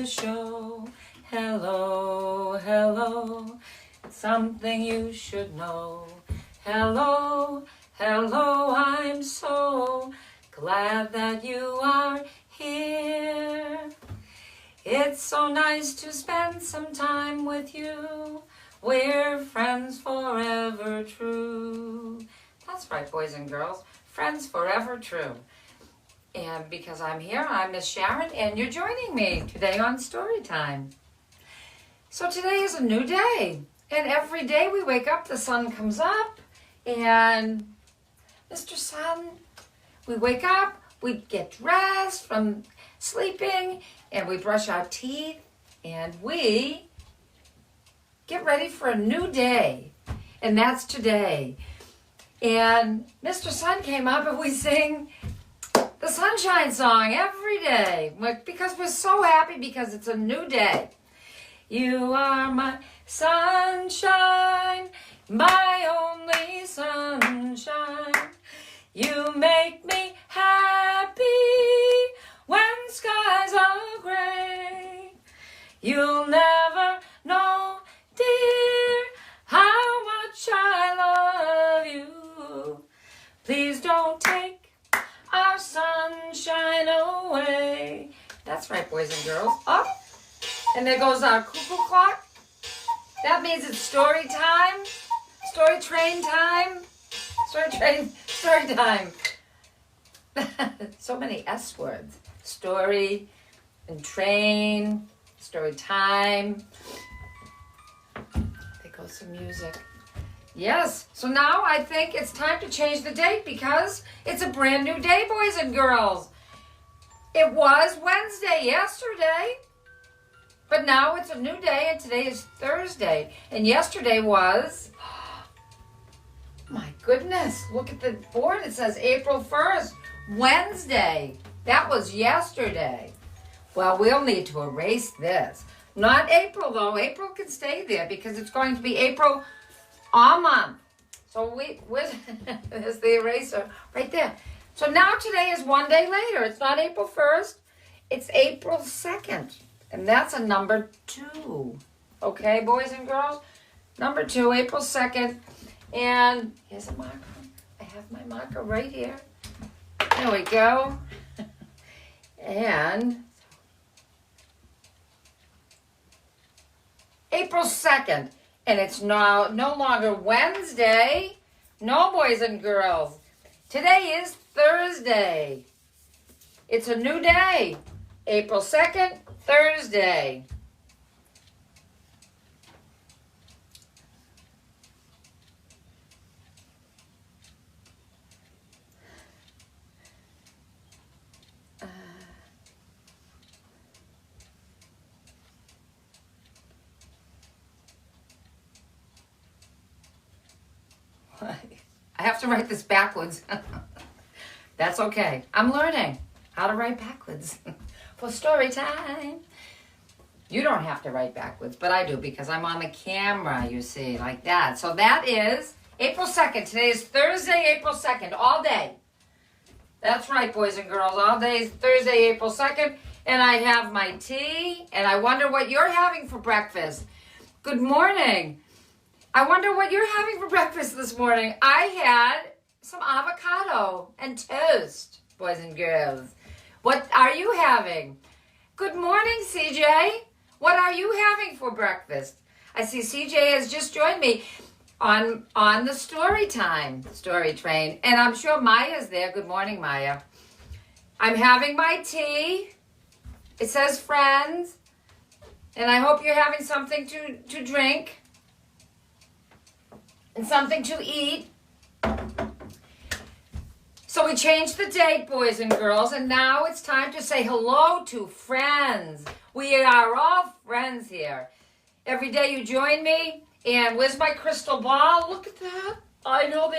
the show. Hello, hello, it's something you should know. Hello, hello, I'm so glad that you are here. It's so nice to spend some time with you. We're friends forever true. That's right, boys and girls, friends forever true. And because I'm here, I'm Miss Sharen, and you're joining me today on Storytime. So today is a new day, and every day we wake up, the sun comes up, and Mr. Sun, we wake up, we get dressed from sleeping, and we brush our teeth, and we get ready for a new day, and that's today. And Mr. Sun came up, and we sing the sunshine song every day because we're so happy because it's a new day. You are my sunshine, my only sunshine. You make me happy when skies are gray. You'll never know, dear, how much I love you. Please don't take our sunshine away. That's right, boys and girls. Up. And there goes our cuckoo clock. That means it's story time. Story train time. Story time. So many S words. Story and train. Story time. There goes some music. Yes, so now I think it's time to change the date because it's a brand new day, boys and girls. It was Wednesday yesterday, but now it's a new day, and today is Thursday. And yesterday was, my goodness, look at the board. It says April 1st, Wednesday. That was yesterday. Well, we'll need to erase this. Not April, though. April can stay there because it's going to be April all month. So there's the eraser right there. So now today is one day later. It's not April 1st. It's April 2nd. And that's a number 2. Okay, boys and girls? Number 2, April 2nd. And here's a marker. I have my marker right here. There we go. And April 2nd. And it's now no longer Wednesday. No, boys and girls. Today is Thursday. It's a new day. April 2nd, Thursday. I have to write this backwards. That's okay. I'm learning how to write backwards for story time. You don't have to write backwards, but I do because I'm on the camera, you see, like that. So that is April 2nd. Today is Thursday, April 2nd, all day. That's right, boys and girls. All day is Thursday, April 2nd. And I have my tea, and I wonder what you're having for breakfast. Good morning. I wonder what you're having for breakfast this morning. I had some avocado and toast, boys and girls. What are you having? Good morning, CJ. What are you having for breakfast? I see CJ has just joined me on the story train. And I'm sure Maya's there. Good morning, Maya. I'm having my tea. It says friends. And I hope you're having something to drink. And something to eat. So we changed the date, boys and girls, and now it's time to say hello to friends. We are all friends here. Every day you join me, and where's my crystal ball? Look at that. I know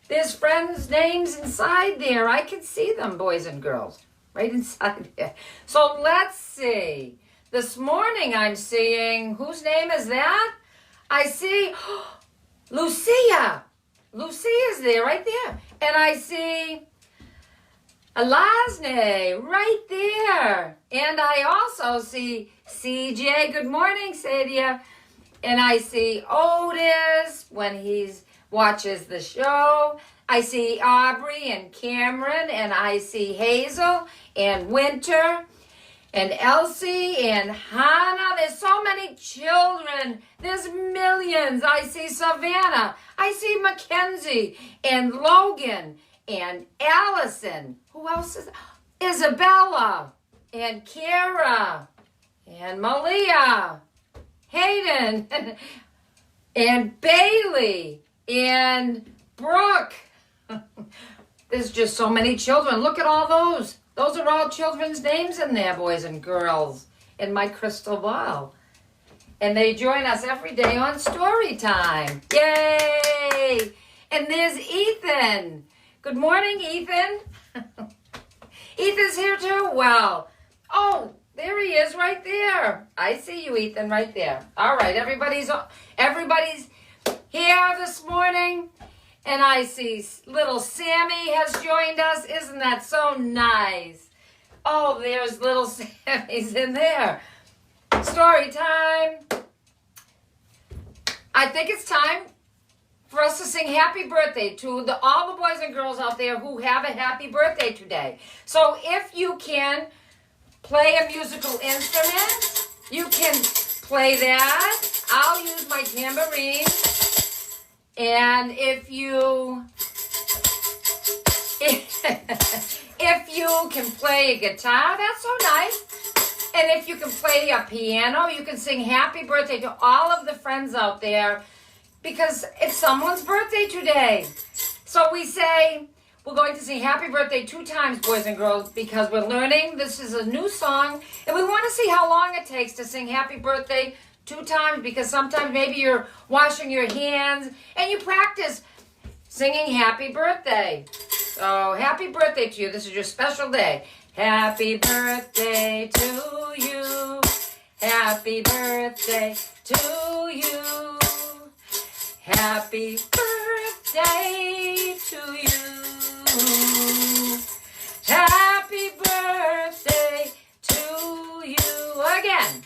there's friends' names inside there. I can see them, boys and girls, right inside there. So let's see. This morning I'm seeing, whose name is that? I see Lucia. Lucia's there, right there. And I see Alasne, right there. And I also see CJ. Good morning, Sadia. And I see Otis when he watches the show. I see Aubrey and Cameron, and I see Hazel and Winter and Elsie and Hannah. There's so many children. There's millions. I see Savannah. I see Mackenzie and Logan and Allison. Who else is? Isabella and Kara and Malia, Hayden and Bailey and Brooke. There's just so many children. Look at all those. Those are all children's names in there, boys and girls, in my crystal ball. And they join us every day on Story Time. Yay! And there's Ethan. Good morning, Ethan. Ethan's here too? Well, oh, there he is right there. I see you, Ethan, right there. All right, everybody's here this morning. And I see little Sammy has joined us. Isn't that so nice? Oh, there's little Sammy's in there. Story time. I think it's time for us to sing happy birthday to all the boys and girls out there who have a happy birthday today. So if you can play a musical instrument, you can play that. I'll use my tambourine. And if you can play a guitar, that's so nice. And if you can play a piano, you can sing happy birthday to all of the friends out there because it's someone's birthday today. So we say we're going to sing happy birthday 2 times, boys and girls, because we're learning. This is a new song, and we want to see how long it takes to sing happy birthday 2 times, because sometimes maybe you're washing your hands and you practice singing happy birthday. So happy birthday to you. This is your special day. Happy birthday to you. Happy birthday to you. Happy birthday to you. Happy birthday to you. Again.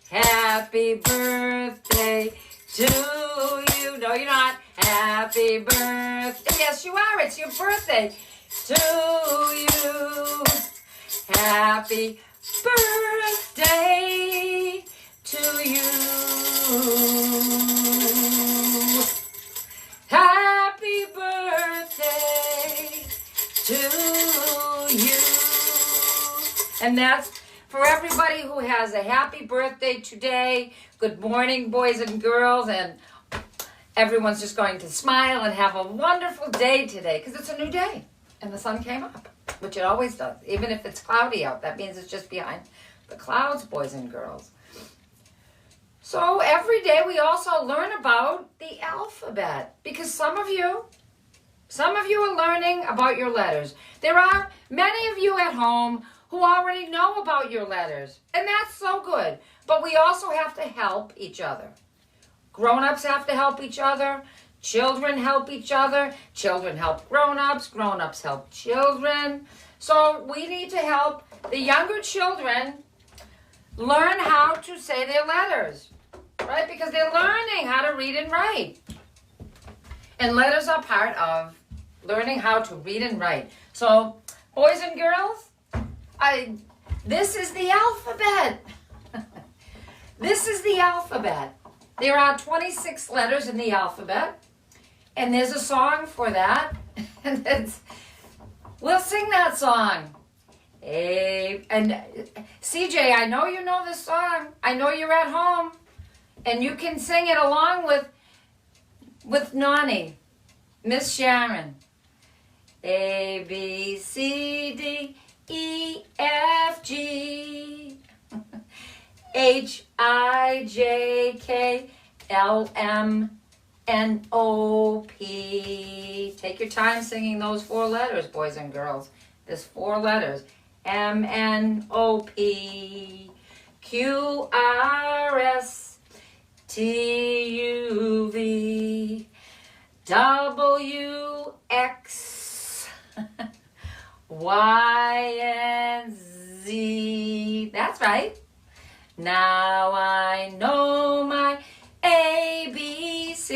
Happy birthday to you. No, you're not. Happy birthday. Yes, you are. It's your birthday to you. Happy birthday to you. Happy birthday to you. And that's for everybody who has a happy birthday today. Good morning, boys and girls, and everyone's just going to smile and have a wonderful day today because it's a new day and the sun came up, which it always does. Even if it's cloudy out, that means it's just behind the clouds, boys and girls. So every day we also learn about the alphabet because some of you are learning about your letters. There are many of you at home who already know about your letters, and that's so good. But we also have to help each other. Grown-ups have to help each other. Children help each other. Children help grown-ups. Grown-ups help children. So we need to help the younger children learn how to say their letters, right? Because they're learning how to read and write. And letters are part of learning how to read and write. So, boys and girls, this is the alphabet. This is the alphabet. There are 26 letters in the alphabet, and there's a song for that. We'll sing that song. And CJ, I know you know this song. I know you're at home, and you can sing it along with Nani, Miss Sharen. A, B, C, D, E, F, G, H, I, J, K, L, M, N, O, P. Take your time singing those 4 letters, boys and girls. There's 4 letters. M, N, O, P, Q, R, S, T, U, V, W, X, Y and Z. That's right. Now I know my ABCs.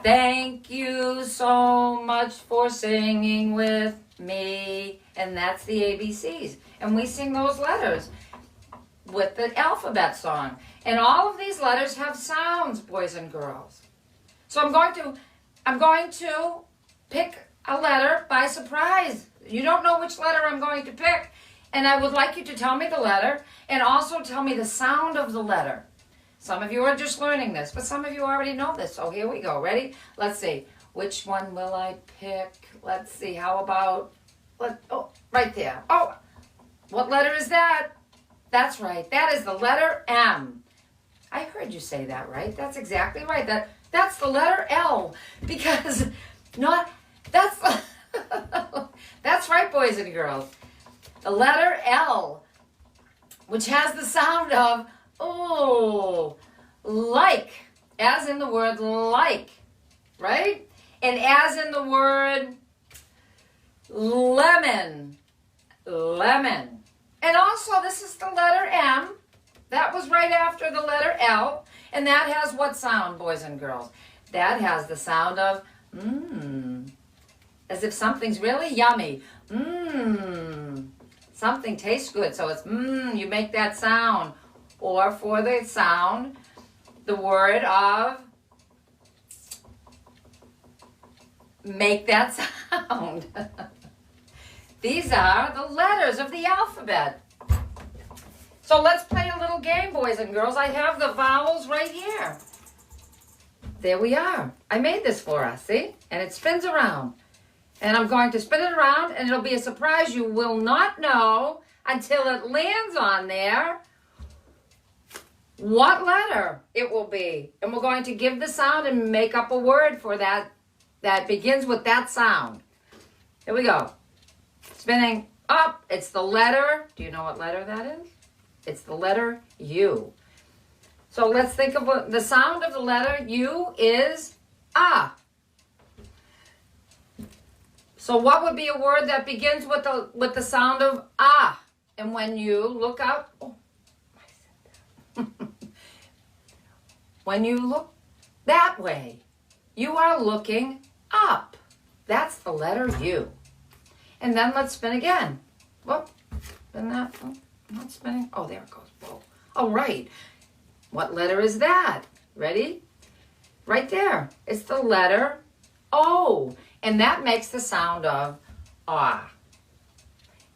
Thank you so much for singing with me. And that's the ABCs. And we sing those letters with the alphabet song. And all of these letters have sounds, boys and girls. So I'm going to pick a letter by surprise. You don't know which letter I'm going to pick. And I would like you to tell me the letter and also tell me the sound of the letter. Some of you are just learning this, but some of you already know this. So here we go. Ready? Let's see. Which one will I pick? Let's see. How about, right there. Oh, what letter is that? That's right. That is the letter M. I heard you say that, right? That's exactly right. That's the letter L, because that's right, boys and girls. The letter L, which has the sound of like, as in the word like, right? And as in the word lemon. And also, this is the letter M. That was right after the letter L. And that has what sound, boys and girls? That has the sound of as if something's really yummy. Something tastes good, so it's you make that sound. Or for the sound, the word of make that sound. These are the letters of the alphabet. So let's play a little game, boys and girls. I have the vowels right here. There we are. I made this for us, see? And it spins around. And I'm going to spin it around, and it'll be a surprise. You will not know until it lands on there what letter it will be. And we're going to give the sound and make up a word for that begins with that sound. Here we go. Spinning up. It's the letter. Do you know what letter that is? It's the letter U. So let's think of the sound of the letter U is ah. So what would be a word that begins with the sound of ah? And when you look out, when you look that way, you are looking up. That's the letter U. And then let's spin again. Whoop, spin that. Oh, not spinning. Oh, there it goes. Whoa. All right. What letter is that? Ready? Right there. It's the letter O. And that makes the sound of ah.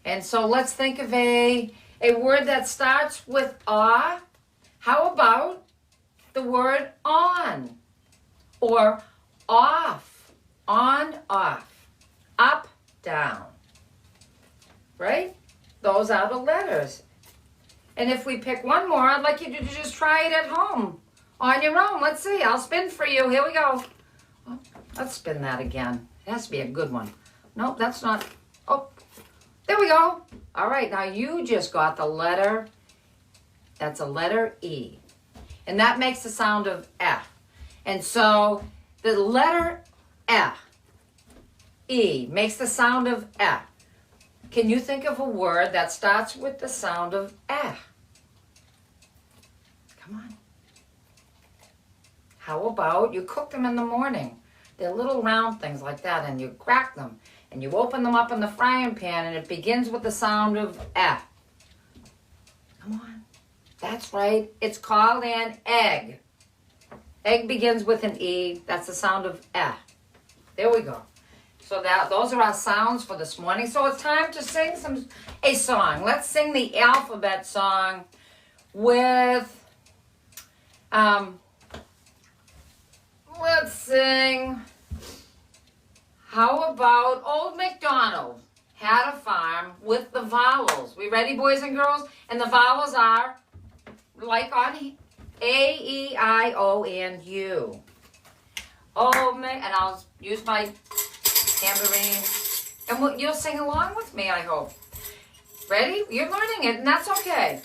And so let's think of a word that starts with ah. How about the word on or off? On, off, up, down. Right? Those are the letters. And if we pick one more, I'd like you to just try it at home on your own. Let's see. I'll spin for you. Here we go. Oh, let's spin that again. It has to be a good one. Nope, that's not. Oh, there we go. All right, now you just got the letter. That's a letter E. And that makes the sound of F. And so the letter F, E, makes the sound of F. Can you think of a word that starts with the sound of F? Come on. How about you cook them in the morning? They're little round things like that, and you crack them, and you open them up in the frying pan, and it begins with the sound of F. Come on. That's right. It's called an egg. Egg begins with an E. That's the sound of F. There we go. So those are our sounds for this morning. So it's time to sing a song. Let's sing the alphabet song with, let's sing, how about Old MacDonald had a farm with the vowels. We ready, boys and girls? And the vowels are like on A, E, I, O, and U. And I'll use my tambourine. And you'll sing along with me, I hope. Ready? You're learning it, and that's okay.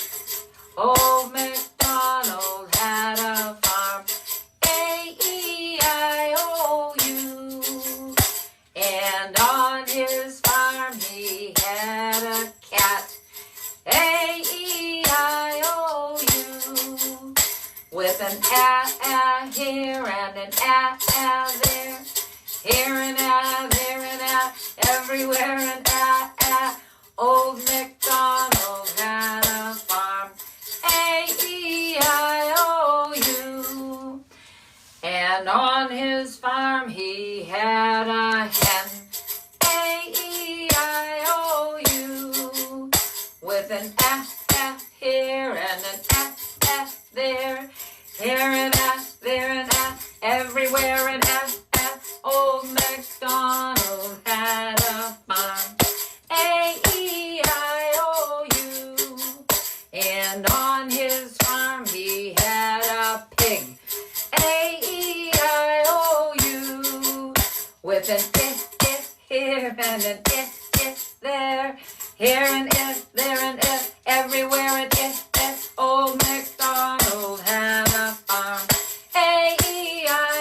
Old MacDonald had a farm, A-E-I-O-U. And on his farm he here and an there. Here and there and everywhere and Old MacDonald had a farm, A-E-I-O-U. And on his farm he had a hen, A-E-I-O-U. With an here and an there. Here and there and everywhere and Old MacDonald had a farm, A-E-I-O-U. And on his farm he had a pig, A-E-I-O-U. With an here and an there. Here and there and everywhere and Old MacDonald had a farm, A-E-I-O-U.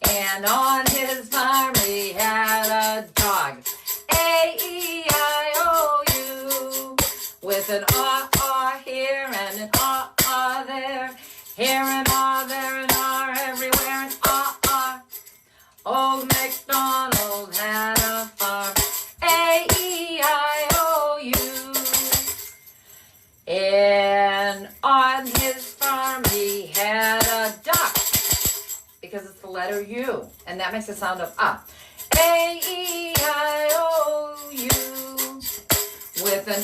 And on his farm he had a dog, A-E-I-O-U. With an ah here and an ah there. Here and there and everywhere and ah. Old MacDonald had a farm, A-E-I-O-U. And on his farm he had a duck, because it's the letter U, and that makes the sound of A-E-I-O-U. With an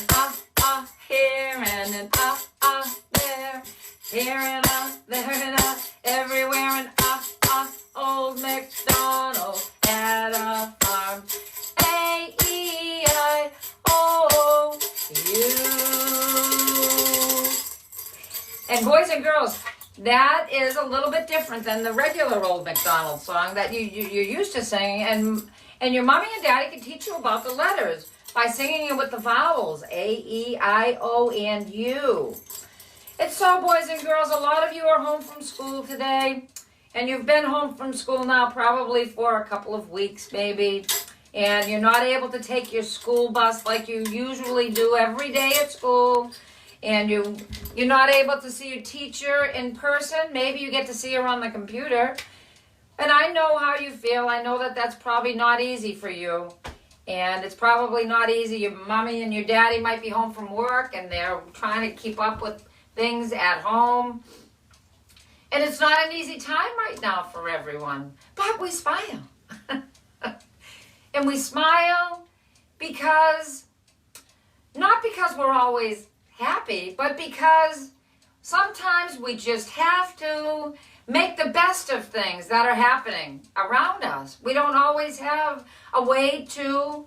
here and an there. Here and there and everywhere and Old MacDonald had a farm, A-E-I-O-U. And boys and girls, that is a little bit different than the regular Old MacDonald song that you're used to singing. And your mommy and daddy can teach you about the letters by singing it with the vowels, A, E, I, O, and U. And so, boys and girls, a lot of you are home from school today. And you've been home from school now probably for a couple of weeks maybe. And you're not able to take your school bus like you usually do every day at school. And you're not able to see your teacher in person. Maybe you get to see her on the computer. And I know how you feel. I know that that's probably not easy for you. And it's probably not easy. Your mommy and your daddy might be home from work and they're trying to keep up with things at home. And it's not an easy time right now for everyone. But we smile. And we smile because, not because we're always happy, but because sometimes we just have to make the best of things that are happening around us. We don't always have a way to,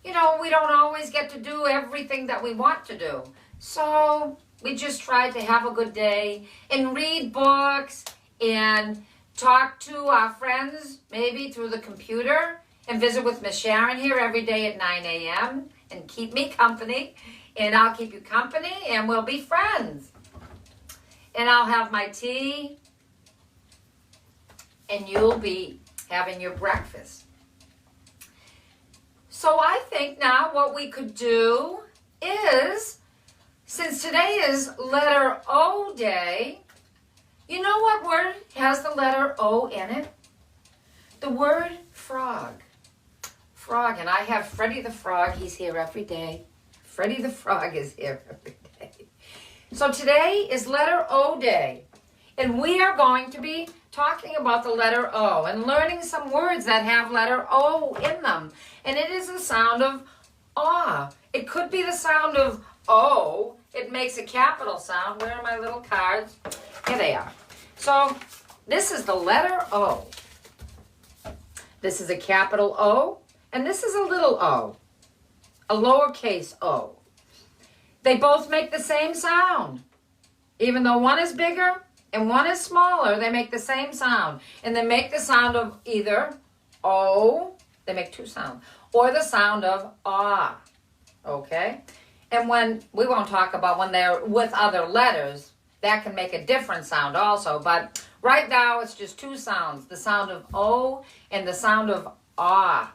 we don't always get to do everything that we want to do. So we just try to have a good day and read books and talk to our friends, maybe through the computer, and visit with Miss Sharen here every day at 9 a.m. and keep me company. And I'll keep you company and we'll be friends. And I'll have my tea and you'll be having your breakfast. So I think now what we could do is, since today is letter O day, you know what word has the letter O in it? The word frog. Frog, and I have Freddie the Frog. He's here every day. Freddie the Frog is here every day. So today is letter O day, and we are going to be talking about the letter O and learning some words that have letter O in them. And it is the sound of aw. It could be the sound of O. It makes a capital sound. Where are my little cards? Here they are. So this is the letter O. This is a capital O, and this is a little o, a lowercase o. They both make the same sound. Even though one is bigger and one is smaller, they make the same sound. And they make the sound of either O, they make two sounds, or the sound of ah, okay? And we won't talk about when they're with other letters, that can make a different sound also, but right now it's just two sounds, the sound of O and the sound of ah.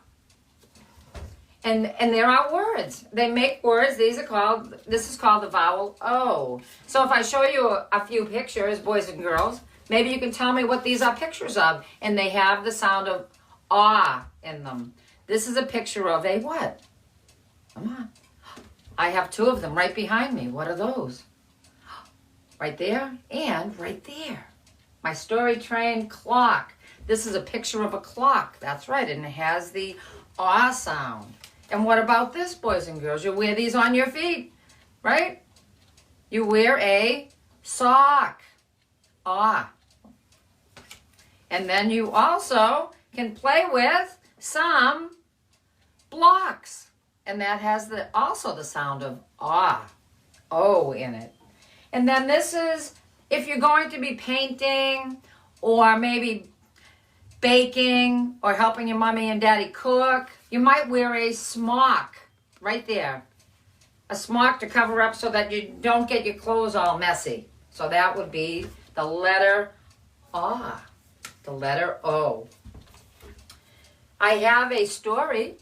And there are words. They make words. This is called the vowel O. So if I show you a few pictures, boys and girls, maybe you can tell me what these are pictures of. And they have the sound of ah in them. This is a picture of a what? Come on. I have two of them right behind me. What are those? Right there and right there. My story train clock. This is a picture of a clock. That's right. And it has the ah sound. And what about this, boys and girls? You wear these on your feet, right? You wear a sock. Ah. And then you also can play with some blocks. And that has also the sound of ah, O in it. And then this is, if you're going to be painting or maybe baking or helping your mommy and daddy cook, you might wear a smock right there. A smock to cover up so that you don't get your clothes all messy. So that would be the letter ah, the letter O. I have a story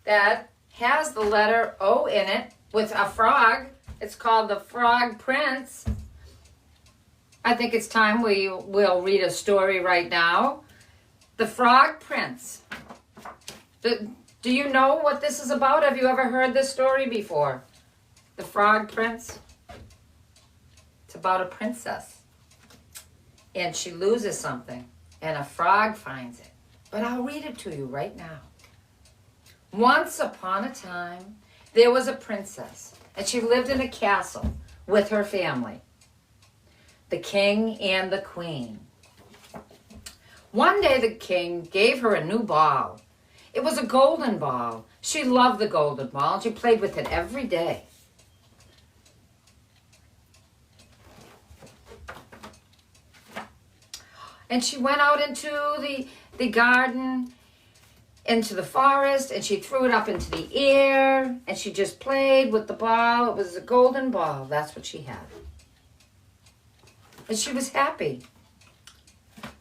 that has the letter O in it with a frog. It's called The Frog Prince. I think it's time we will read a story right now. The Frog Prince. Do you know what this is about? Have you ever heard this story before? The Frog Prince. It's about a princess. And she loses something. And a frog finds it. But I'll read it to you right now. Once upon a time, there was a princess, and she lived in a castle with her family, the king and the queen. One day the king gave her a new ball. It was a golden ball. She loved the golden ball, and she played with it every day. And she went out into the garden, into the forest, and she threw it up into the air, and she just played with the ball. It was a golden ball. That's what she had. And she was happy.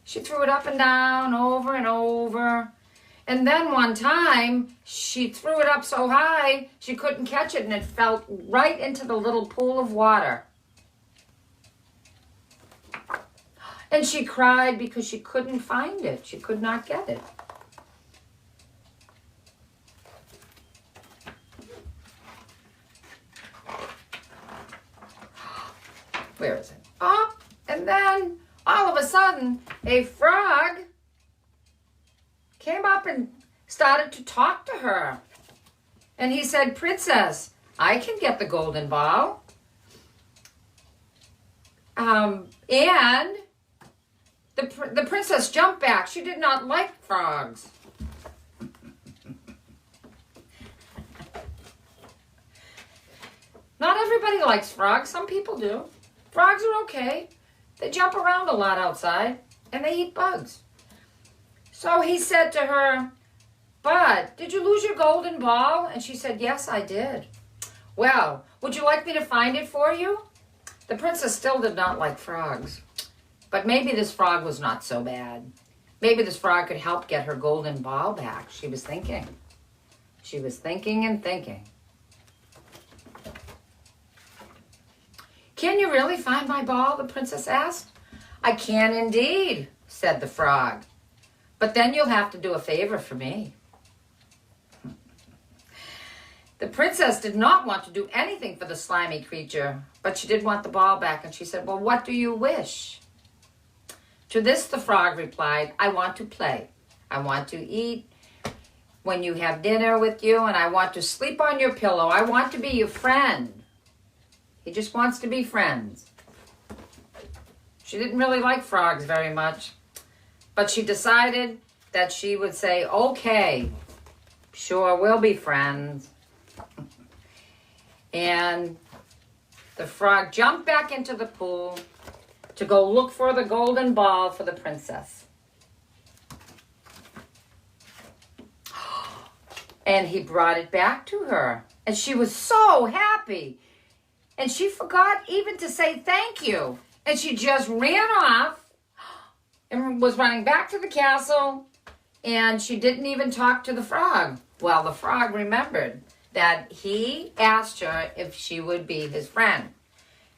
She threw it up and down, over and over. And then one time, she threw it up so high, she couldn't catch it, and it fell right into the little pool of water. And she cried because she couldn't find it. She could not get it. Where is it? Oh, and then all of a sudden, a frog came up and started to talk to her. And he said, "Princess, I can get the golden ball." And the princess jumped back. She did not like frogs. Not everybody likes frogs. Some people do. Frogs are okay. They jump around a lot outside, and they eat bugs. So he said to her, "Bud, did you lose your golden ball?" And she said, "Yes, I did." "Well, would you like me to find it for you?" The princess still did not like frogs. But maybe this frog was not so bad. Maybe this frog could help get her golden ball back. She was thinking. She was thinking and thinking. "Can you really find my ball?" the princess asked. "I can indeed," said the frog. "But then you'll have to do a favor for me." The princess did not want to do anything for the slimy creature, but she did want the ball back, and she said, "Well, what do you wish?" To this the frog replied, "I want to play. I want to eat when you have dinner with you, and I want to sleep on your pillow. I want to be your friend." He just wants to be friends. She didn't really like frogs very much, but she decided that she would say, "Okay, sure, we'll be friends." And the frog jumped back into the pool to go look for the golden ball for the princess. And he brought it back to her. And she was so happy. And she forgot even to say thank you. And she just ran off and was running back to the castle. And she didn't even talk to the frog. Well, the frog remembered that he asked her if she would be his friend.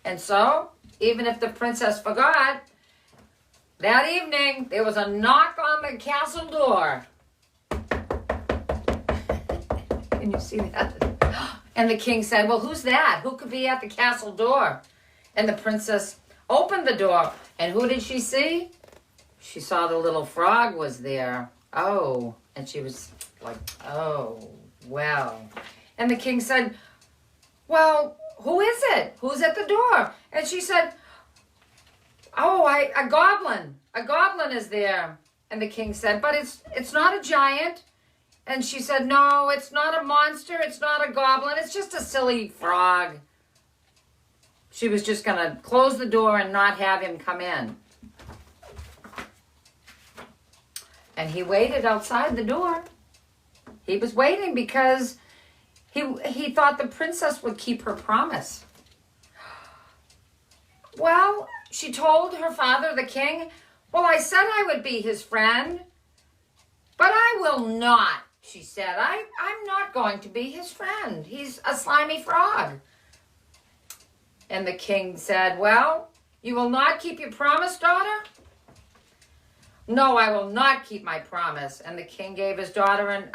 And so, even if the princess forgot, that evening there was a knock on the castle door. Can you see that? And the king said, well, who's that? Who could be at the castle door? And the princess opened the door. And who did she see? She saw the little frog was there. Oh, and she was like, oh, well. And the king said, well, who is it? Who's at the door? And she said, oh, a goblin. A goblin is there. And the king said, but it's not a giant. And she said, no, it's not a monster. It's not a goblin. It's just a silly frog. She was just going to close the door and not have him come in. And he waited outside the door. He was waiting because he thought the princess would keep her promise. Well, she told her father, the king, well, I said I would be his friend, but I will not, she said. I'm not going to be his friend. He's a slimy frog. And the king said, well, you will not keep your promise, daughter? No, I will not keep my promise. And the king gave his daughter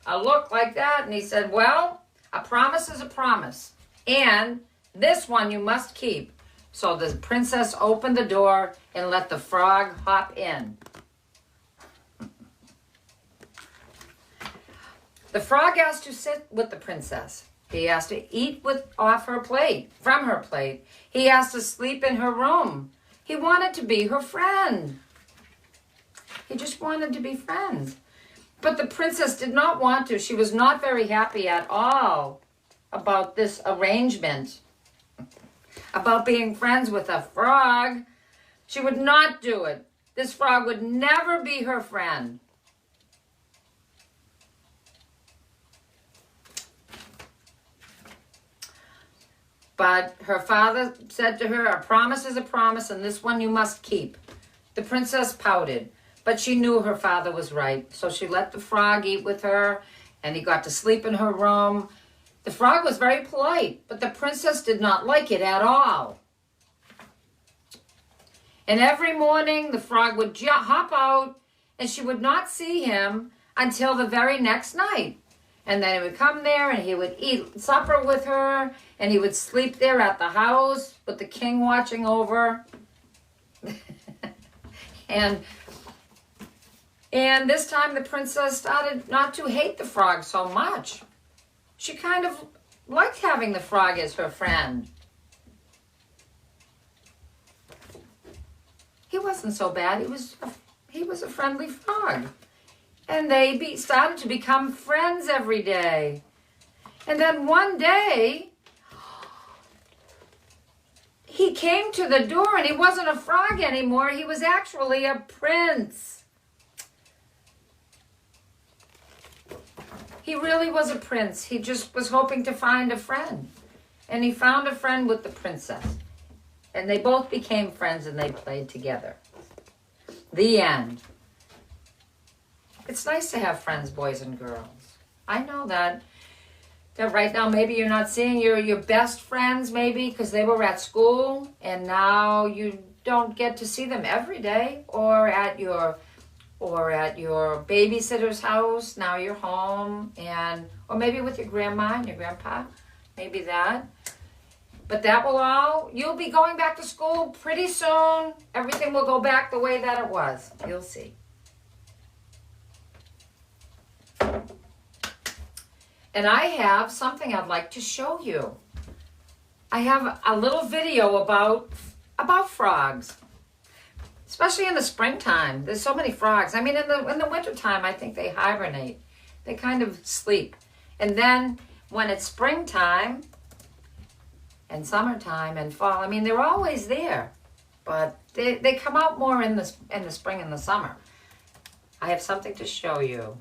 a look like that, and he said, well, a promise is a promise, and this one you must keep. So the princess opened the door and let the frog hop in. The frog asked to sit with the princess. He asked to eat from her plate. He asked to sleep in her room. He wanted to be her friend. He just wanted to be friends. But the princess did not want to. She was not very happy at all about this arrangement, about being friends with a frog. She would not do it. This frog would never be her friend. But her father said to her, a promise is a promise, and this one you must keep. The princess pouted, but she knew her father was right. So she let the frog eat with her, and he got to sleep in her room. The frog was very polite, but the princess did not like it at all. And every morning, the frog would hop out, and she would not see him until the very next night. And then he would come there, and he would eat supper with her, and he would sleep there at the house with the king watching over. And this time the princess started not to hate the frog so much. She kind of liked having the frog as her friend. He wasn't so bad. He was a friendly frog. And they started to become friends every day. And then one day, he came to the door and he wasn't a frog anymore. He was actually a prince. He really was a prince. He just was hoping to find a friend. And he found a friend with the princess. And they both became friends and they played together. The end. It's nice to have friends, boys and girls. I know that right now maybe you're not seeing your best friends maybe because they were at school and now you don't get to see them every day or at your babysitter's house. Now you're home or maybe with your grandma and your grandpa, maybe that. But you'll be going back to school pretty soon. Everything will go back the way that it was. You'll see. And I have something I'd like to show you. I have a little video about frogs, especially in the springtime. There's so many frogs. I mean, in the wintertime, I think they hibernate. They kind of sleep. And then when it's springtime and summertime and fall, I mean, they're always there. But they come out more in the spring and the summer. I have something to show you.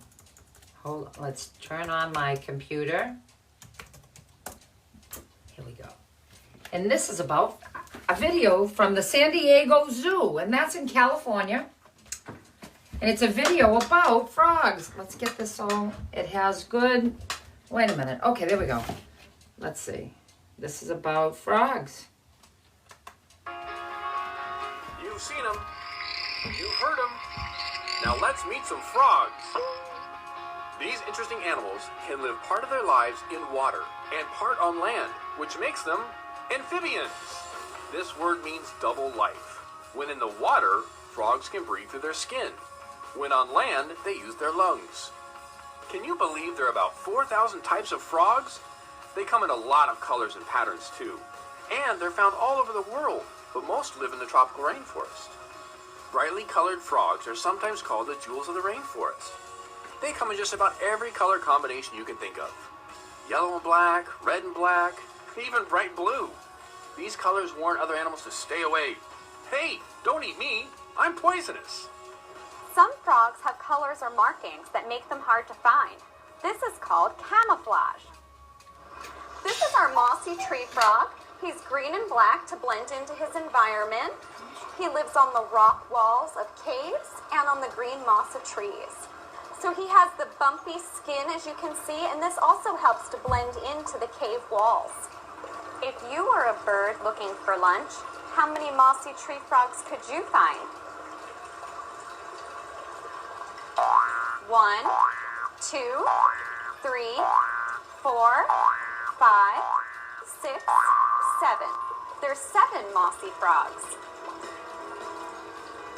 Hold on, let's turn on my computer. Here we go. And this is about a video from the San Diego Zoo, and that's in California. And it's a video about frogs. Let's get this all, it has good, wait a minute. Okay, there we go. Let's see. This is about frogs. You've seen them. You've heard them. Now let's meet some frogs. These interesting animals can live part of their lives in water and part on land, which makes them amphibians. This word means double life. When in the water, frogs can breathe through their skin. When on land, they use their lungs. Can you believe there are about 4,000 types of frogs? They come in a lot of colors and patterns too. And they're found all over the world, but most live in the tropical rainforest. Brightly colored frogs are sometimes called the jewels of the rainforest. They come in just about every color combination you can think of. Yellow and black, red and black, even bright blue. These colors warn other animals to stay away. Hey, don't eat me, I'm poisonous. Some frogs have colors or markings that make them hard to find. This is called camouflage. This is our mossy tree frog. He's green and black to blend into his environment. He lives on the rock walls of caves and on the green moss of trees. So he has the bumpy skin, as you can see, and this also helps to blend into the cave walls. If you were a bird looking for lunch, how many mossy tree frogs could you find? 1, 2, 3, 4, 5, 6, 7. There's 7 mossy frogs.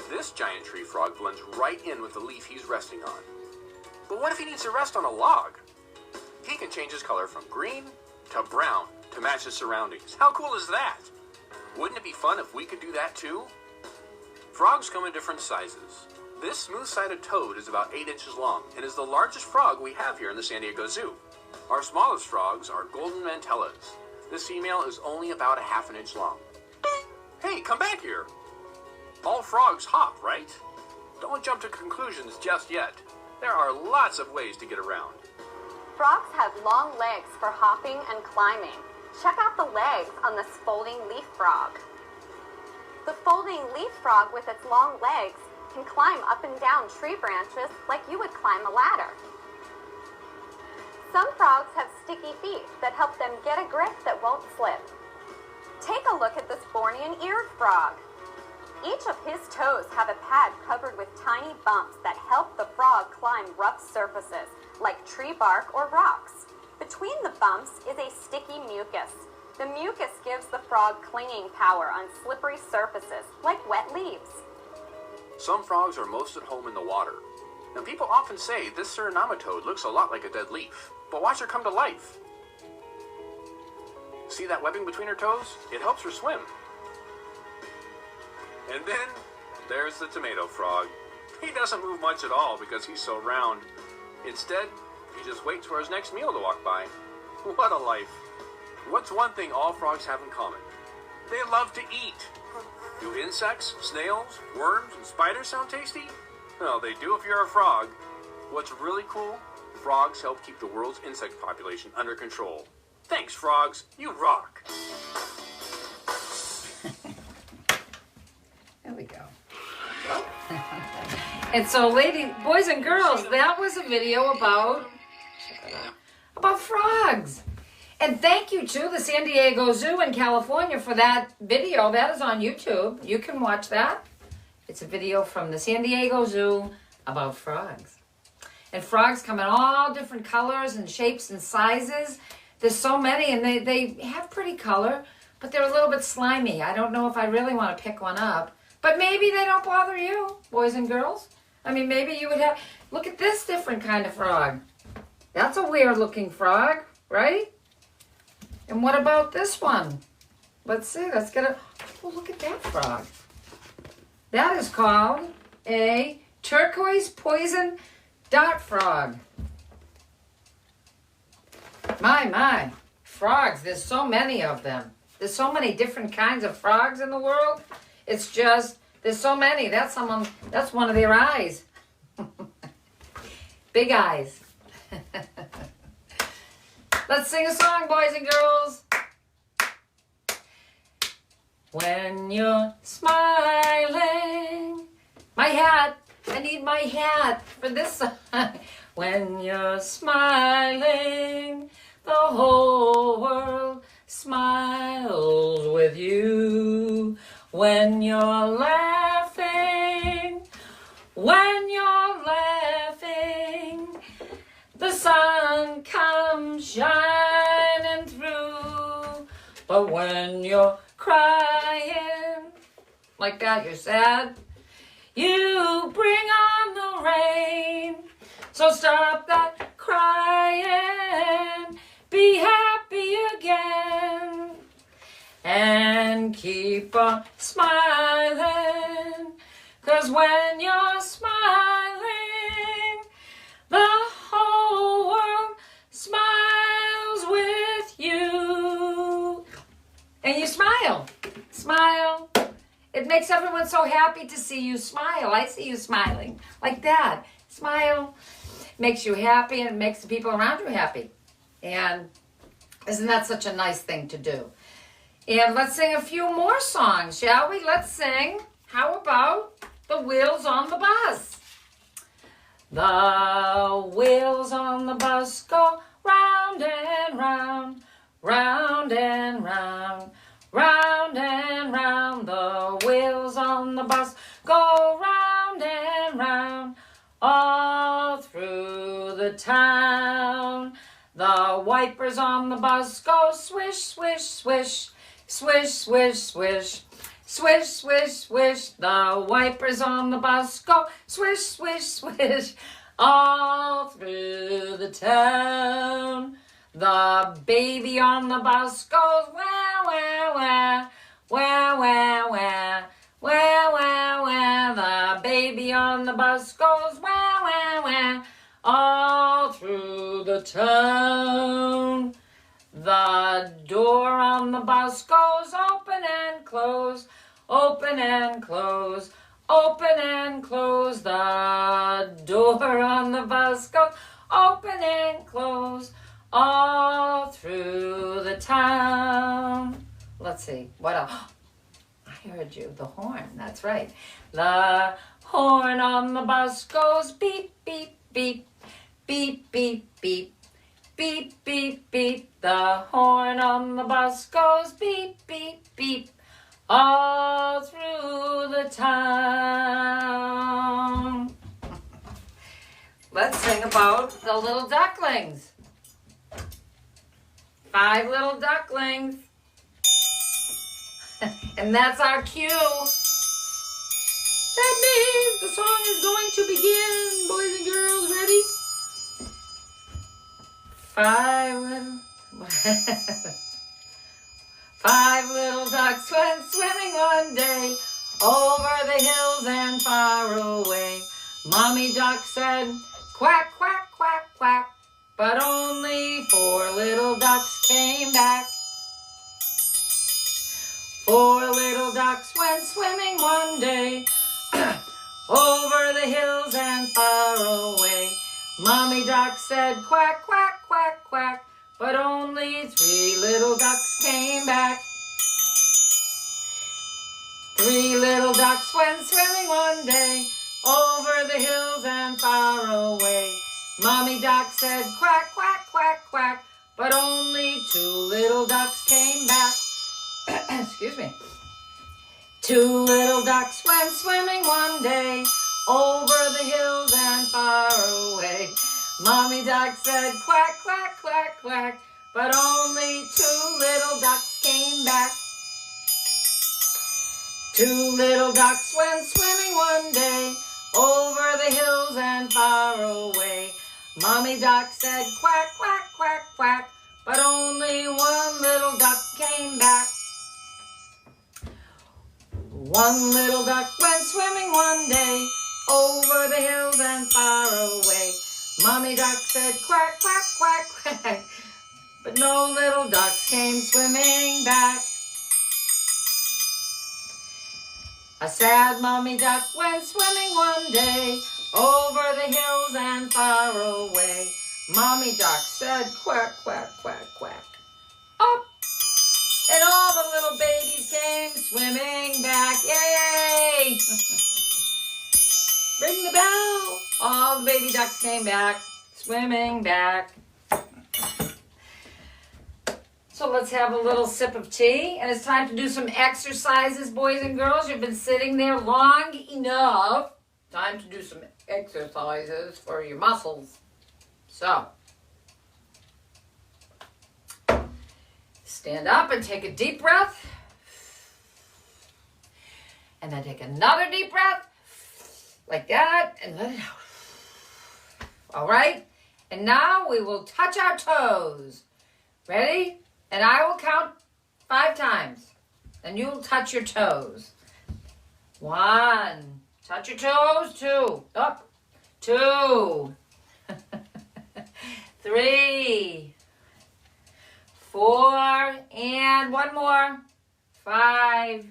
This giant tree frog blends right in with the leaf he's resting on. But what if he needs to rest on a log? He can change his color from green to brown to match his surroundings. How cool is that? Wouldn't it be fun if we could do that too? Frogs come in different sizes. This smooth-sided toad is about 8 inches long and is the largest frog we have here in the San Diego Zoo. Our smallest frogs are golden mantellas. This female is only about a ½ inch long. Hey, come back here. All frogs hop, right? Don't jump to conclusions just yet. There are lots of ways to get around. Frogs have long legs for hopping and climbing. Check out the legs on this folding leaf frog. The folding leaf frog with its long legs can climb up and down tree branches like you would climb a ladder. Some frogs have sticky feet that help them get a grip that won't slip. Take a look at this Bornean-eared frog. Each of his toes have a pad covered with tiny bumps that help the frog climb rough surfaces, like tree bark or rocks. Between the bumps is a sticky mucus. The mucus gives the frog clinging power on slippery surfaces, like wet leaves. Some frogs are most at home in the water. And people often say this Suriname toad looks a lot like a dead leaf, but watch her come to life. See that webbing between her toes? It helps her swim. And then there's the tomato frog. He doesn't move much at all because he's so round. Instead, he just waits for his next meal to walk by. What a life. What's one thing all frogs have in common? They love to eat. Do insects, snails, worms, and spiders sound tasty? Well, they do if you're a frog. What's really cool? Frogs help keep the world's insect population under control. Thanks, frogs. You rock. There we go. And so, boys and girls, that was a video about frogs. And thank you to the San Diego Zoo in California for that video. That is on YouTube. You can watch that. It's a video from the San Diego Zoo about frogs. And frogs come in all different colors and shapes and sizes. There's so many, and they have pretty color, but they're a little bit slimy. I don't know if I really want to pick one up. But maybe they don't bother you, boys and girls. I mean, maybe you would have... Look at this different kind of frog. That's a weird-looking frog, right? And what about this one? Let's see. Let's get a... Oh, look at that frog. That is called a turquoise poison dart frog. My. Frogs. There's so many of them. There's so many different kinds of frogs in the world. It's just, there's so many. That's one of their eyes. Big eyes. Let's sing a song, boys and girls. When you're smiling. My hat. I I need my hat for this song. When you're smiling, the whole world smiles with you. When you're laughing, the sun comes shining through. But when you're crying, like that, you're sad, you bring on the rain. So stop that crying, be happy again, and keep on smiling. 'Cause when you're smiling, the whole world smiles with you. And you smile. Smile. It makes everyone so happy to see you smile. I see you smiling like that. Smile. Makes you happy, and it makes the people around you happy. And isn't that such a nice thing to do? And let's sing a few more songs, shall we? Let's sing. How about The Wheels on the Bus? The wheels on the bus go round and round, round and round, round and round. The wheels on the bus go round and round, all through the town. The wipers on the bus go swish, swish, swish, swish, swish, swish, swish, swish, swish. The wipers on the bus go swish, swish, swish, all through the town. The baby on the bus goes wah, wah, wah, wah, wah, wah, wah, wah, wah. The baby on the bus goes wah, wah, wah, all through the town. The door on the bus goes open and close, open and close, open and close. The door on the bus goes open and close, all through the town. Let's see, what else? I heard you, the horn, that's right. The horn on the bus goes beep, beep, beep, beep, beep, beep, beep, beep, beep. The horn on the bus goes beep, beep, beep, all through the town. Let's sing about the little ducklings. 5 little ducklings. And that's our cue. That means the song is going to begin. Boys and girls, ready? 5 little ducks went swimming one day over the hills and far away. Mommy duck said, quack, quack, quack, quack, but only 4 little ducks came back. 4 little ducks went swimming one day over the hills and far away. Mommy duck said, quack, quack, quack, quack, but only 3 little ducks came back. 3 little ducks went swimming one day over the hills and far away. Mommy duck said, quack, quack, quack, quack, but only 2 little ducks came back. Excuse me. 2 little ducks went swimming one day over the hills and far away. Mommy duck said, quack, quack, quack, quack, but only 2 little ducks came back. 2 little ducks went swimming one day over the hills and far away. Mommy duck said, quack, quack, quack, quack, but only 1 little duck came back. 1 little duck went swimming one day over the hills and far away. Mommy duck said, quack, quack, quack, quack, but no little ducks came swimming back. A sad mommy duck went swimming one day over the hills and far away. Mommy duck said, quack, quack, quack, quack, up, and all the little babies came swimming back. Yay! Ring the bell. All the baby ducks came back, swimming back. So let's have a little sip of tea. And it's time to do some exercises, boys and girls. You've been sitting there long enough. Time to do some exercises for your muscles. So, stand up and take a deep breath. And then take another deep breath. Like that. And let it out. All right. And now we will touch our toes. Ready? And I will count 5 times. And you will touch your toes. 1. Touch your toes. 2. Up. 2. 3. 4. And 1 more. 5.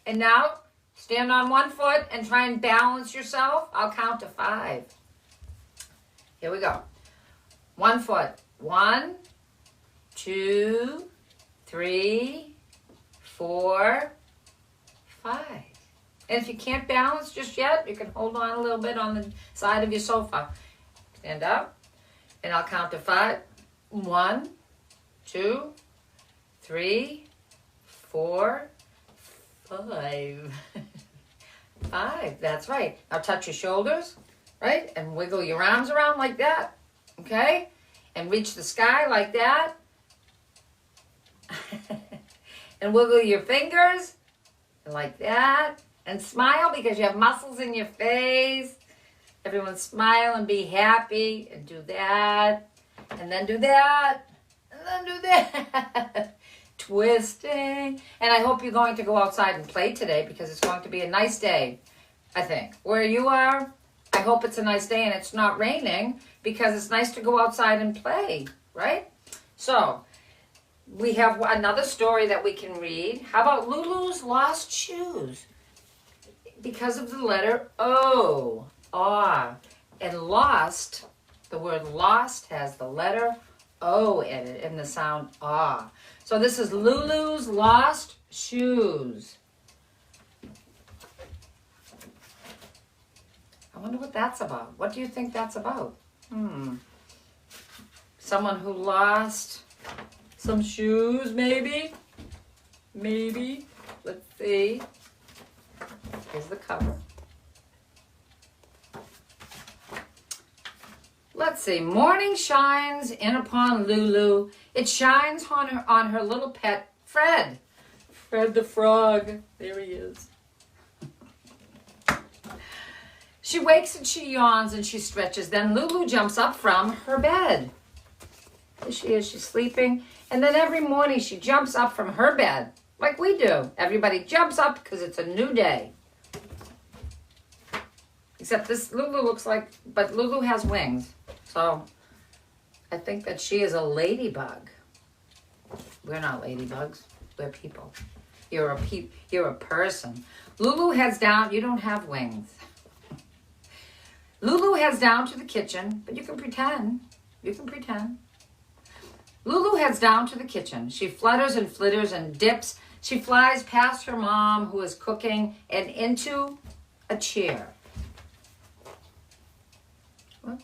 And now, stand on 1 foot and try and balance yourself. I'll count to 5. Here we go. 1 foot. 1, 2, 3, 4, 5. And if you can't balance just yet, you can hold on a little bit on the side of your sofa. Stand up, and I'll count to 5. 1, 2, 3, 4, 5. 5, that's right. Now touch your shoulders, right? And wiggle your arms around like that, okay? And reach the sky like that. And wiggle your fingers like that. And smile because you have muscles in your face. Everyone smile and be happy. And do that. And then do that. And then do that. Twisting. And I hope you're going to go outside and play today because it's going to be a nice day, I think. Where you are, I hope it's a nice day and it's not raining because it's nice to go outside and play, right? So, we have another story that we can read. How about Lulu's lost shoes? Because of the letter O, aw. And lost, the word lost has the letter O in it, in the sound ah. So this is Lulu's lost shoes. I wonder what that's about. What do you think that's about? Someone who lost some shoes, maybe? Maybe. Let's see. Here's the cover. Let's see. Morning shines in upon Lulu. It shines on her little pet, Fred. Fred the frog. There he is. She wakes and she yawns and she stretches. Then Lulu jumps up from her bed. There she is. She's sleeping. And then every morning she jumps up from her bed, like we do. Everybody jumps up because it's a new day. Except this Lulu looks like, but Lulu has wings. So I think that she is a ladybug. We're not ladybugs. We're people. You're a person. Lulu heads down. You don't have wings. Lulu heads down to the kitchen, but you can pretend. You can pretend. Lulu heads down to the kitchen. She flutters and flitters and dips. She flies past her mom, who is cooking, and into a chair. What?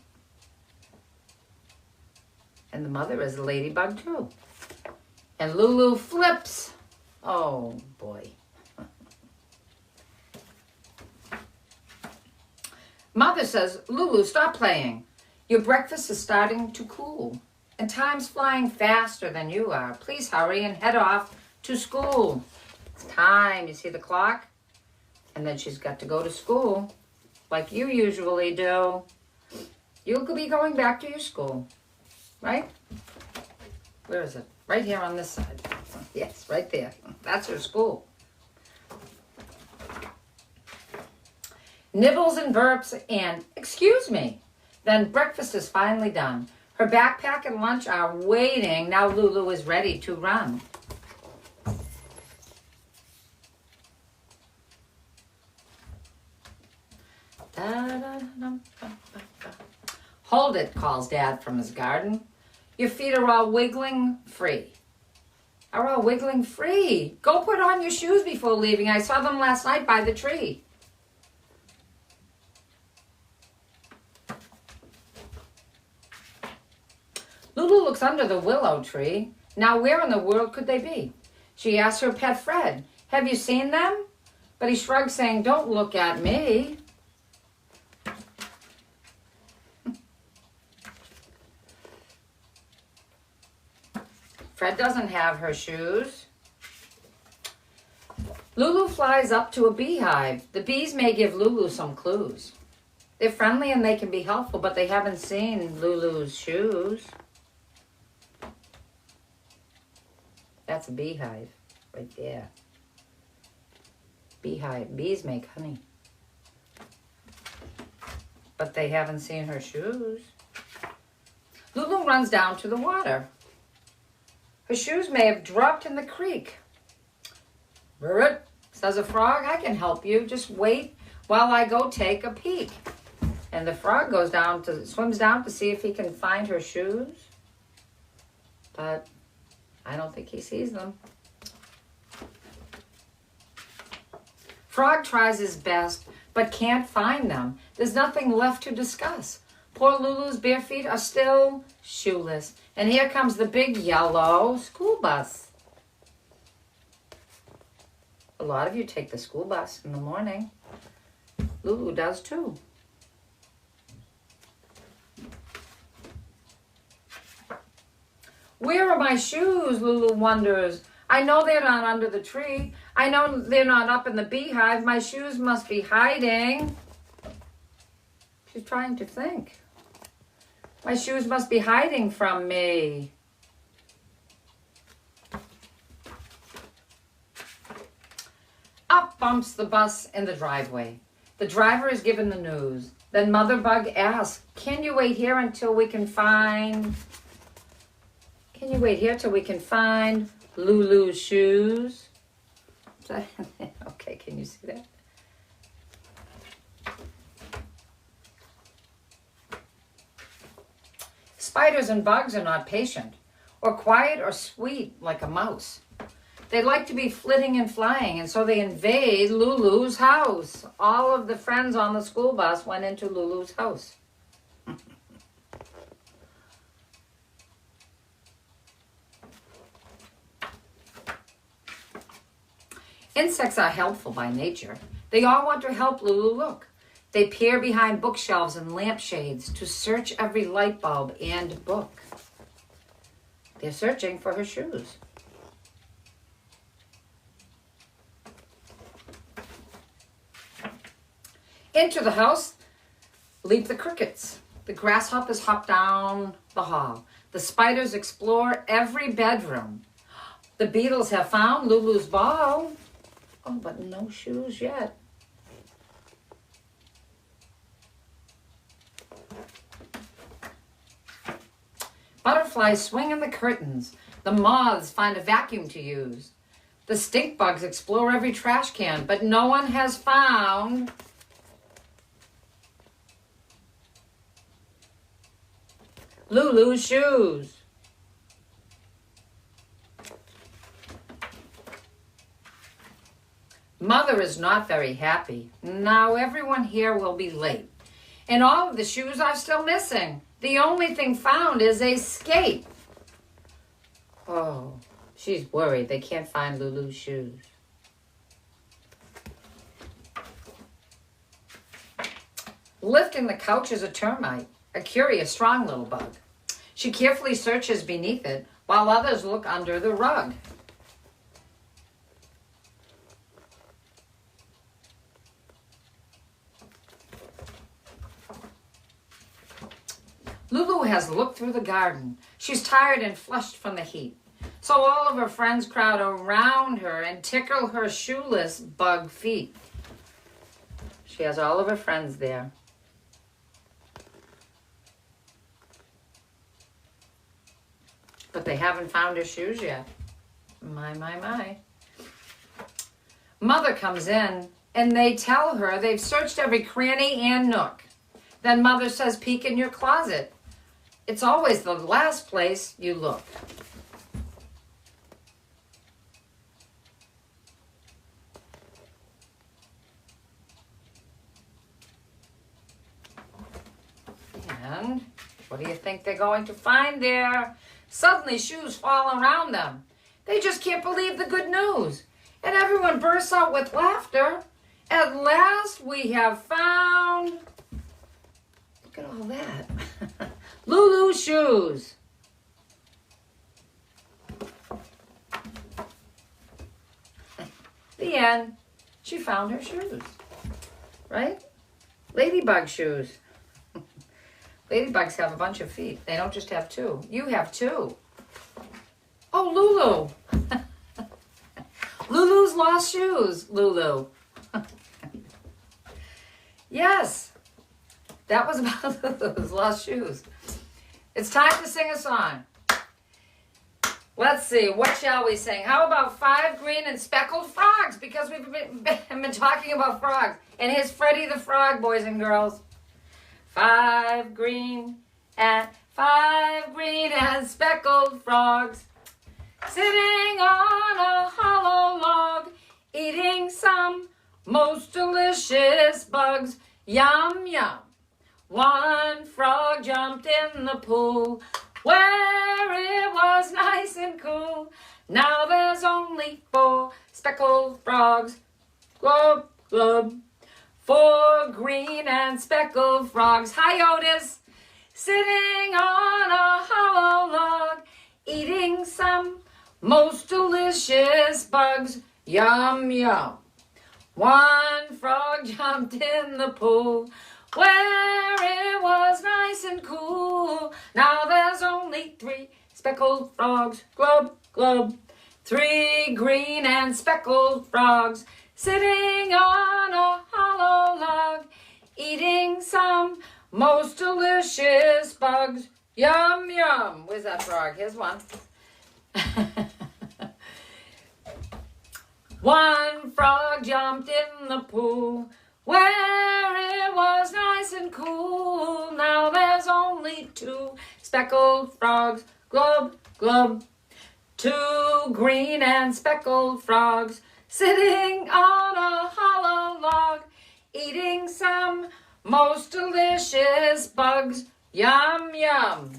And the mother is a ladybug, too. And Lulu flips. Oh, boy. Mother says, Lulu, stop playing. Your breakfast is starting to cool. And time's flying faster than you are. Please hurry and head off to school. It's time. You see the clock? And then she's got to go to school like you usually do. You'll be going back to your school, right? Where is it? Right here on this side. Yes, right there. That's her school. Nibbles and burps and, excuse me. Then breakfast is finally done. Her backpack and lunch are waiting. Now Lulu is ready to run. Hold it, calls Dad from his garden. Your feet are all wiggling free. Are all wiggling free. Go put on your shoes before leaving. I saw them last night by the tree. Lulu looks under the willow tree. Now where in the world could they be? She asks her pet Fred, "Have you seen them?" But he shrugs, saying, "Don't look at me." Fred doesn't have her shoes. Lulu flies up to a beehive. The bees may give Lulu some clues. They're friendly and they can be helpful, but they haven't seen Lulu's shoes. That's a beehive right there. Beehive. Bees make honey. But they haven't seen her shoes. Lulu runs down to the water. Her shoes may have dropped in the creek. "Brrrt," says a frog, "I can help you. Just wait while I go take a peek." And the frog swims down to see if he can find her shoes. But I don't think he sees them. Frog tries his best, but can't find them. There's nothing left to discuss. Poor Lulu's bare feet are still shoeless. And here comes the big yellow school bus. A lot of you take the school bus in the morning. Lulu does too. "Where are my shoes?" Lulu wonders. "I know they're not under the tree. I know they're not up in the beehive. My shoes must be hiding." She's trying to think. My shoes must be hiding from me. Up bumps the bus in the driveway. The driver is given the news. Then Mother Bug asks, "Can you wait here until we can find... Can you wait here till we can find Lulu's shoes?" Okay, can you see that? Spiders and bugs are not patient, or quiet or sweet like a mouse. They like to be flitting and flying, and so they invade Lulu's house. All of the friends on the school bus went into Lulu's house. Insects are helpful by nature. They all want to help Lulu look. They peer behind bookshelves and lampshades to search every light bulb and book. They're searching for her shoes. Into the house leap the crickets. The grasshoppers hop down the hall. The spiders explore every bedroom. The beetles have found Lulu's ball. Oh, but no shoes yet. Butterflies swing in the curtains. The moths find a vacuum to use. The stink bugs explore every trash can, but no one has found Lulu's shoes. Mother is not very happy. Now everyone here will be late. And all of the shoes are still missing. The only thing found is a skate. Oh, she's worried they can't find Lulu's shoes. Lifting the couch is a termite, a curious, strong little bug. She carefully searches beneath it while others look under the rug. Lulu has looked through the garden. She's tired and flushed from the heat. So all of her friends crowd around her and tickle her shoeless bug feet. She has all of her friends there. But they haven't found her shoes yet. My, my, my. Mother comes in and they tell her they've searched every cranny and nook. Then Mother says, peek in your closet. It's always the last place you look. And What do you think they're going to find there? Suddenly, shoes fall around them. They just can't believe the good news. And everyone bursts out with laughter. At last, we have found... Look at all that. Lulu shoes. The end. She found her shoes. Right? Ladybug shoes. Ladybugs have a bunch of feet. They don't just have two. You have two. Oh, Lulu. Lulu's lost shoes, Lulu. Yes. That was about Lulu's lost shoes. It's time to sing a song. Let's see. What shall we sing? How about 5 green and speckled frogs? Because we've been talking about frogs. And here's Freddie the Frog, boys and girls. 5 green and speckled frogs, sitting on a hollow log, eating some most delicious bugs. Yum, yum. One frog jumped in the pool where it was nice and cool. Now there's only 4 speckled frogs. Glub, glub. 4 green and speckled frogs. Hi, Otis. Sitting on a hollow log, eating some most delicious bugs. Yum, yum. One frog jumped in the pool where it was nice and cool. Now there's only 3 speckled frogs. Glub, glub. 3 green and speckled frogs, sitting on a hollow log, eating some most delicious bugs. Yum, yum. Where's that frog? Here's one. One frog jumped in the pool where it was nice and cool. Now there's only 2 speckled frogs. Glub, glub. 2 green and speckled frogs, sitting on a hollow log, eating some most delicious bugs. Yum, yum.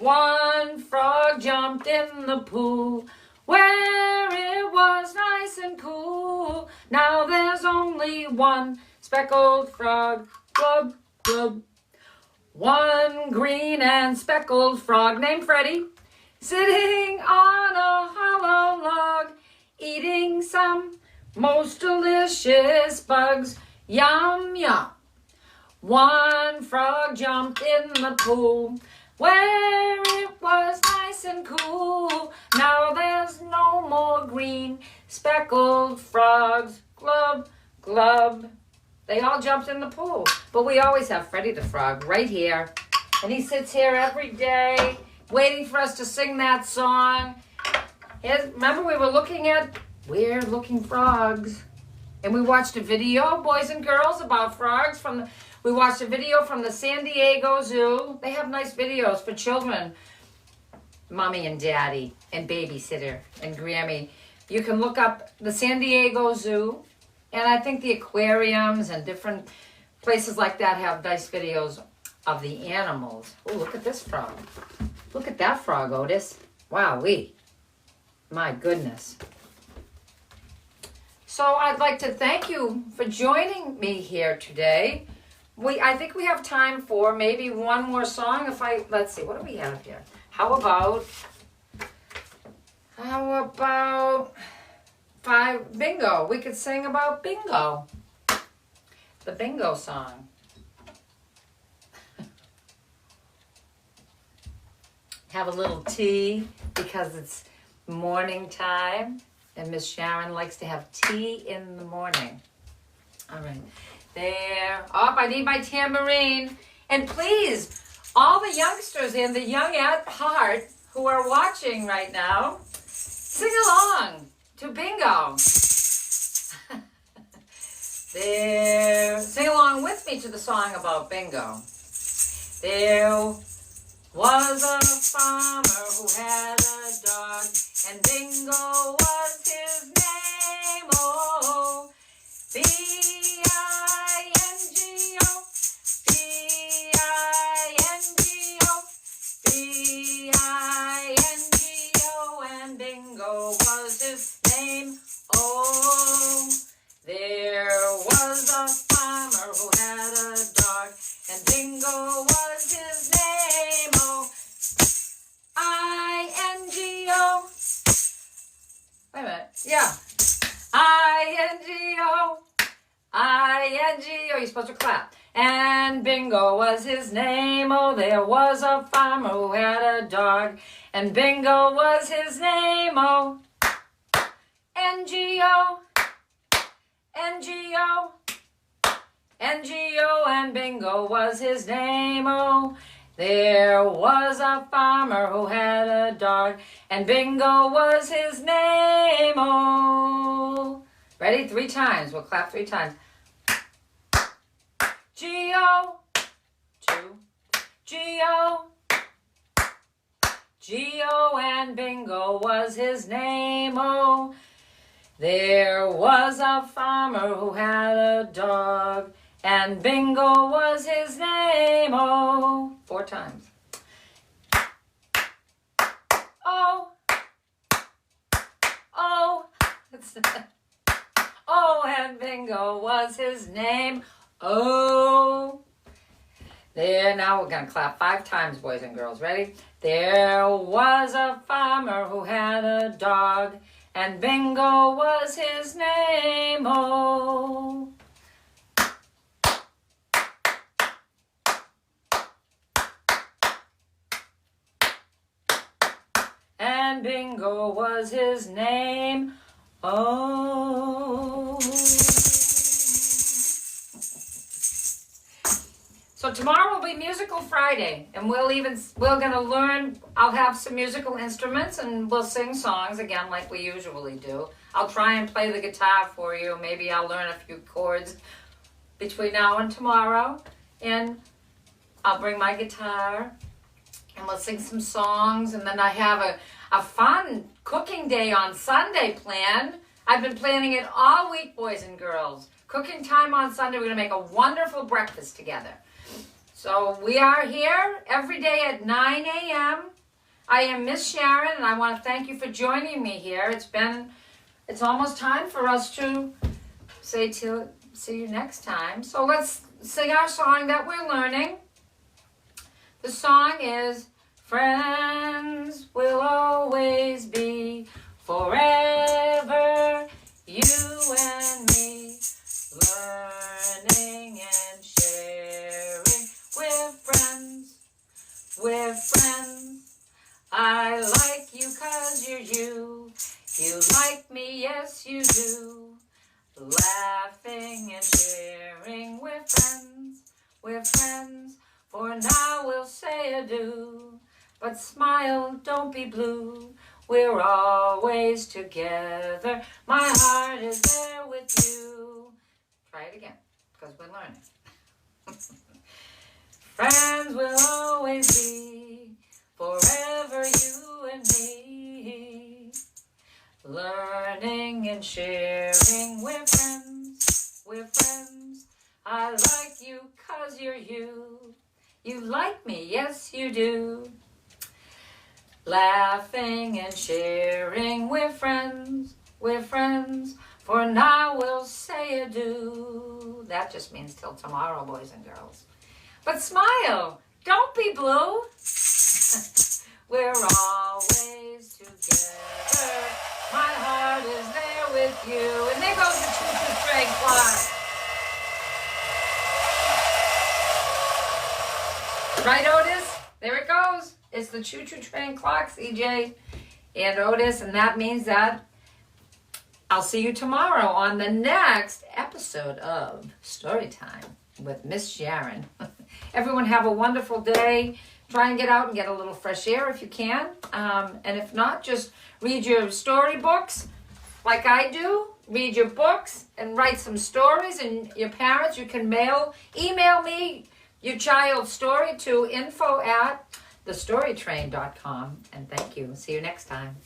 One frog jumped in the pool where it was nice and cool. Now there's only 1 speckled frog. Glub, glub. 1 green and speckled frog named Freddie, sitting on a hollow log, eating some most delicious bugs. Yum, yum. 1 frog jumped in the pool where it was nice and cool. Now there's no more green speckled frogs. Glub, glub. They all jumped in the pool. But we always have Freddie the Frog right here. And he sits here every day waiting for us to sing that song. Remember we were looking at Weird Looking Frogs. And we watched a video, boys and girls, about frogs. We watched a video from the San Diego Zoo. They have nice videos for children. Mommy and Daddy and Babysitter and Grammy. You can look up the San Diego Zoo. And I think the aquariums and different places like that have nice videos of the animals. Oh, look at this frog. Look at that frog, Otis. Wowee. My goodness. So I'd like to thank you for joining me here today. I think we have time for maybe one more song. Let's see, what do we have here? How about 5 bingo? We could sing about bingo. The bingo song. Have a little tea because it's morning time. And Miss Sharen likes to have tea in the morning. All right. There. Oh, I need my tambourine. And please, all the youngsters and the young at heart who are watching right now, sing along to bingo. There. Sing along with me to the song about bingo. There was a farmer who had a dog, and Bingo was his name. Oh, B-I-N-G-O, B-I-N-G-O. G-O, you're supposed to clap. And Bingo was his name. Oh, there was a farmer who had a dog. And Bingo was his name. Oh, N-G-O, N-G-O, N-G-O, and Bingo was his name. Oh, there was a farmer who had a dog, and Bingo was his name. Oh, ready? 3 times. We'll clap 3 times. G-O, 2, G-O, G-O, and Bingo was his name. Oh, there was a farmer who had a dog, and Bingo was his name. Oh, 4 times. Oh, oh, oh, and Bingo was his name. Oh, there. Now we're gonna clap 5 times, boys and girls. Ready? There was a farmer who had a dog, and Bingo was his name. Oh. And Bingo was his name. Oh. So tomorrow will be Musical Friday, and we're gonna learn. I'll have some musical instruments, and we'll sing songs again like we usually do. I'll try and play the guitar for you. Maybe I'll learn a few chords between now and tomorrow, and I'll bring my guitar, and we'll sing some songs, and then I have a fun cooking day on Sunday planned. I've been planning it all week, boys and girls. Cooking time on Sunday. We're gonna make a wonderful breakfast together. So we are here every day at 9 a.m. I am Miss Sharen, and I want to thank you for joining me here. It's almost time for us to say to see you next time. So let's sing our song that we're learning. The song is Friends Will Always Be Forever, You and Me, learning and sharing with friends. I like you 'cause you're you. You like me, yes you do. Laughing and sharing with friends. For now we'll say adieu. But smile, don't be blue. We're always together. My heart is there with you. Try it again, because we're learning. Friends will always be forever, you and me. Learning and sharing with friends. I like you 'cause you're you. You like me, yes you do. Laughing and sharing with friends. For now we'll say adieu. That just means till tomorrow, boys and girls. But smile, don't be blue. We're always together. My heart is there with you. And there goes the choo-choo train clock. Right, Otis? There it goes. It's the choo-choo train clock, CJ and Otis. And that means that I'll see you tomorrow on the next episode of Storytime with Miss Sharen. Everyone have a wonderful day. Try and get out and get a little fresh air if you can. And if not, just read your storybooks like I do. Read your books and write some stories. And your parents, you can email me your child's story to info@thestorytrain.com. And thank you. See you next time.